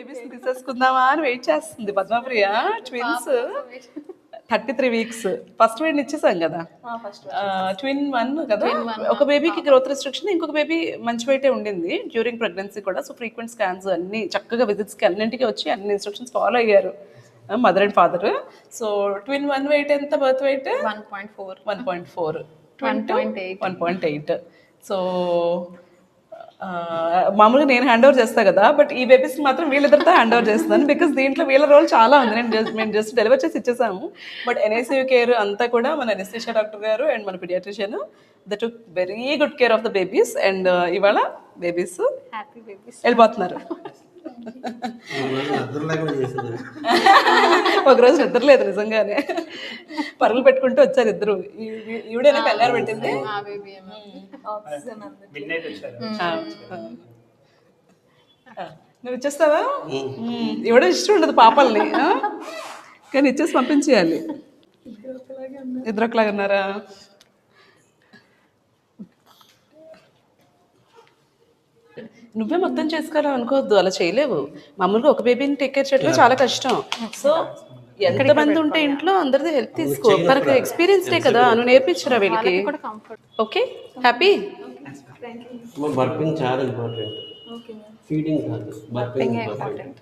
Babies తీసేసుకుందామా అని wait చేస్తుంది Padmapriya. Twins 33 weeks. First వేడిని ఇచ్చేసాం కదా, ట్విన్ 1 కదా. ఒక బేబీకి గ్రోత్ రెస్ట్రిక్షన్, ఇంకొక బేబీ మంచి వెయిటే ఉండింది డ్యూరింగ్ ప్రెగ్నెన్సీ కూడా. సో ఫ్రీక్వెంట్ స్కాన్స్ అన్ని చక్కగా విజిట్స్కి అన్నింటికి వచ్చి అన్ని ఇన్స్ట్రక్షన్స్ ఫాలో అయ్యారు mother and father. So twin 1 weight ఎంత, బర్త్ వెయిట్ 1.4, 1.8. సో మామూలుగా నేను హ్యాండ్ ఓవర్ చేస్తాను కదా, బట్ ఈ బేబీస్ మాత్రం వీళ్ళిద్దరితో హ్యాండ్ ఓవర్ చేస్తున్నాను. బికాస్ దీంట్లో వీళ్ళ రోల్ చాలా ఉంది. మేము జస్ట్ డెలివర్ చేసి ఇచ్చేసాము, బట్ ఎన్ఐసియూ కేర్ అంతా కూడా మన ఎనస్థీషియా డాక్టర్ గారు అండ్ మన paediatrician they took very good care of the babies. And ఇవాళ బేబీస్ వెళ్ళిపోతున్నారు. ఒకరోజు నిద్ర లేదు నిజంగానే, పరుగులు పెట్టుకుంటూ వచ్చారు ఇద్దరు. ఈవిడేనా కంగారు పెట్టింది. నువ్వు ఇచ్చేస్తావా? ఇవిడ ఇష్టం ఉండదు పాపల్ని, కానీ ఇచ్చేసి పంపించేయాలి. ఇద్దరు ఒకలాగా ఉన్నారా? నువ్వే మొత్తం చేసుకోవాలని అనుకోవద్దు, అలా చేయలేవు. మామూలుగా ఒక బేబీని టేక్ కేర్ చేయడం చాలా కష్టం. సో ఎంతమంది ఉంటే ఇంట్లో అందరిది హెల్ప్ తీసుకో. తనకు ఎక్స్పీరియన్స్డే కదా, నువ్వు నేర్పించరా వీళ్ళకి. Okay, happy. బర్పింగ్ చాలా ఇంపార్టెంట్, ఫీడింగ్ కాదు, బర్పింగ్ ఇంపార్టెంట్.